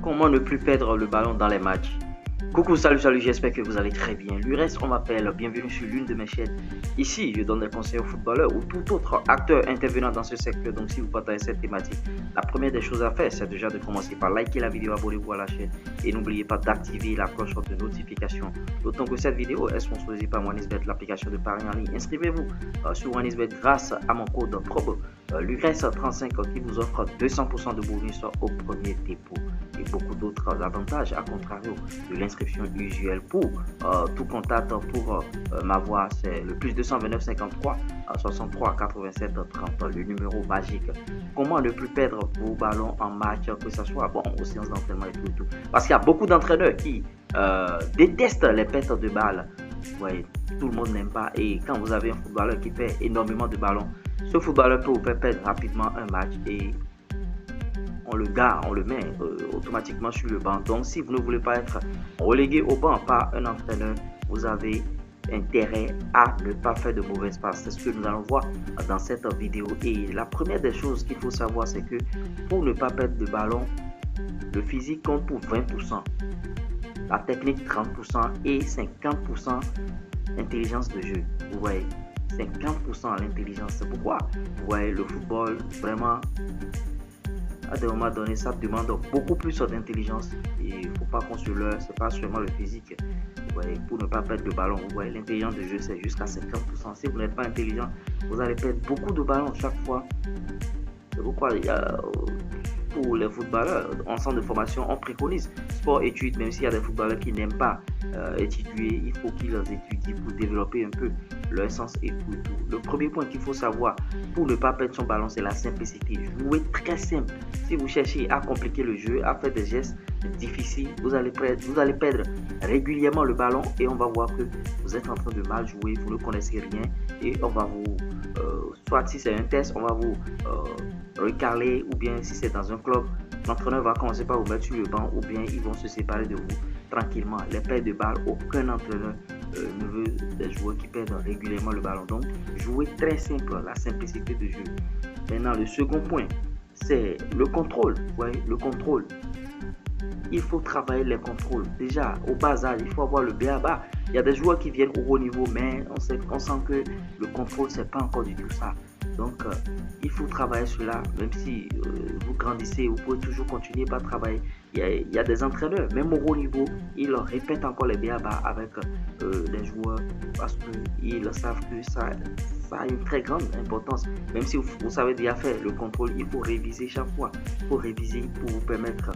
Comment ne plus perdre le ballon dans les matchs? Coucou, salut, j'espère que vous allez très bien. L'URES, on m'appelle, bienvenue sur l'une de mes chaînes. Ici, je donne des conseils aux footballeurs ou tout autre acteur intervenant dans ce secteur. Donc, si vous partagez cette thématique, la première des choses à faire, c'est déjà de commencer par liker la vidéo, abonnez-vous à la chaîne et n'oubliez pas d'activer la cloche de notification. D'autant que cette vidéo est sponsorisée par OneXBet, l'application de paris en ligne. Inscrivez-vous sur OneXBet grâce à mon code promo l'URES35 qui vous offre 200% de bonus au premier dépôt et beaucoup d'autres avantages à contrario de l'inscription usuelle. Pour tout contact pour m'avoir, c'est le plus 229 53 63 87 30, le numéro magique. Comment ne plus perdre vos ballons en match, que ce soit aux séances d'entraînement et tout. Parce qu'il y a beaucoup d'entraîneurs qui détestent les pertes de balles. Ouais, tout le monde n'aime pas, et quand vous avez un footballeur qui perd énormément de ballons, ce footballeur peut vous faire perdre rapidement un match et on le met automatiquement sur le banc. Donc si vous ne voulez pas être relégué au banc par un entraîneur, vous avez intérêt à ne pas faire de mauvaises passes. C'est ce que nous allons voir dans cette vidéo. Et la première des choses qu'il faut savoir, c'est que pour ne pas perdre de ballon, le physique compte pour 20%, la technique 30% et 50% intelligence de jeu. Vous voyez, 50% l'intelligence. C'est pourquoi vous voyez le football vraiment à des moments donnés ça demande beaucoup plus d'intelligence et il ne faut pas qu'on se leurre, c'est pas seulement le physique. Vous voyez, pour ne pas perdre de ballon, vous voyez, l'intelligence de jeu c'est jusqu'à 50%. Si vous n'êtes pas intelligent, vous allez perdre beaucoup de ballons chaque fois. C'est pourquoi il y a pour les footballeurs en centre de formation, on préconise sport-études. Même s'il y a des footballeurs qui n'aiment pas étudier, il faut qu'ils étudient pour développer un peu leur sens et tout. Le premier point qu'il faut savoir pour ne pas perdre son ballon, c'est la simplicité. Jouer très simple. Si vous cherchez à compliquer le jeu, à faire des gestes difficiles, vous allez perdre régulièrement le ballon et on va voir que vous êtes en train de mal jouer, vous ne connaissez rien et on va vous, soit si c'est un test, on va vous recaler, ou bien si c'est dans un club, l'entraîneur va commencer par vous mettre sur le banc, ou bien ils vont se séparer de vous tranquillement. Les pertes de balles, aucun entraîneur ne veut des joueurs qui perdent régulièrement le ballon. Donc jouer très simple, la simplicité de jeu. Maintenant le second point, c'est le contrôle. Vous voyez, le contrôle, il faut travailler les contrôles. Déjà au bas âge, il faut avoir le b.a.-ba. Il y a des joueurs qui viennent au haut niveau, mais on sent que le contrôle c'est pas encore du tout ça. Donc il faut travailler cela. Même si vous grandissez, vous pouvez toujours continuer par travailler. Il y a des entraîneurs, même au haut niveau, ils répètent encore les b.a.-ba avec les joueurs parce qu'ils savent que ça a une très grande importance. Même si vous savez déjà faire le contrôle, il faut réviser chaque fois. Il faut réviser pour vous permettre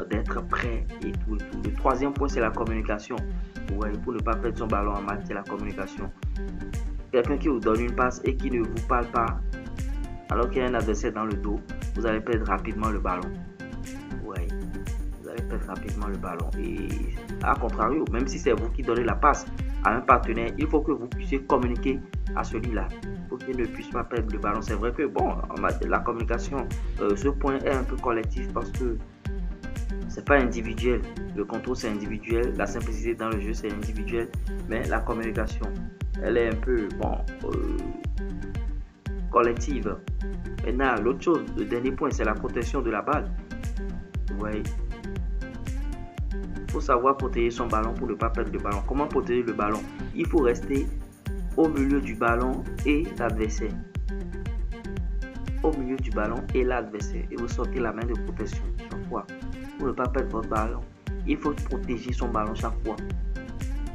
d'être prêt et tout. Le troisième point, c'est la communication. Ouais, pour ne pas perdre son ballon en match, c'est la communication. Quelqu'un qui vous donne une passe et qui ne vous parle pas alors qu'il y a un adversaire dans le dos, vous allez perdre rapidement le ballon. Ouais, vous allez perdre rapidement le ballon. Et à contrario, même si c'est vous qui donnez la passe à un partenaire, il faut que vous puissiez communiquer à celui-là pour qu'il ne puisse pas perdre le ballon. C'est vrai que la communication, ce point est un peu collectif parce que c'est pas individuel. Le contrôle c'est individuel, la simplicité dans le jeu c'est individuel, mais la communication elle est un peu collective. Maintenant l'autre chose, le dernier point, c'est la protection de la balle. Vous voyez, il faut savoir protéger son ballon pour ne pas perdre le ballon. Comment protéger le ballon? Il faut rester au milieu du ballon et l'adversaire. Au milieu du ballon et l'adversaire, et vous sortez la main de protection chaque fois pour ne pas perdre votre ballon. Il faut protéger son ballon chaque fois.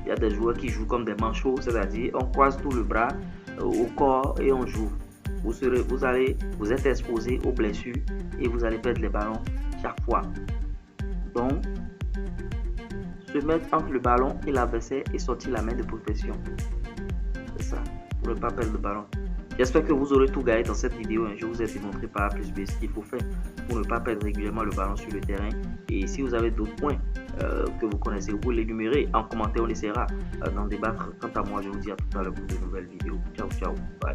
Il y a des joueurs qui jouent comme des manchots, c'est-à-dire on croise tout le bras au corps et on joue. Vous êtes exposé aux blessures et vous allez perdre les ballons chaque fois. Donc se mettre entre le ballon et l'adversaire et sortir la main de protection, c'est ça, pour ne pas perdre le ballon. J'espère que vous aurez tout gagné dans cette vidéo. Je vous ai démontré par A plus B ce qu'il faut faire pour ne pas perdre régulièrement le ballon sur le terrain. Et si vous avez d'autres points que vous connaissez, vous l'énumérer en commentaire, on essaiera d'en débattre. Quant à moi, je vous dis à tout à l'heure pour de nouvelles vidéos. Ciao, ciao. Bye.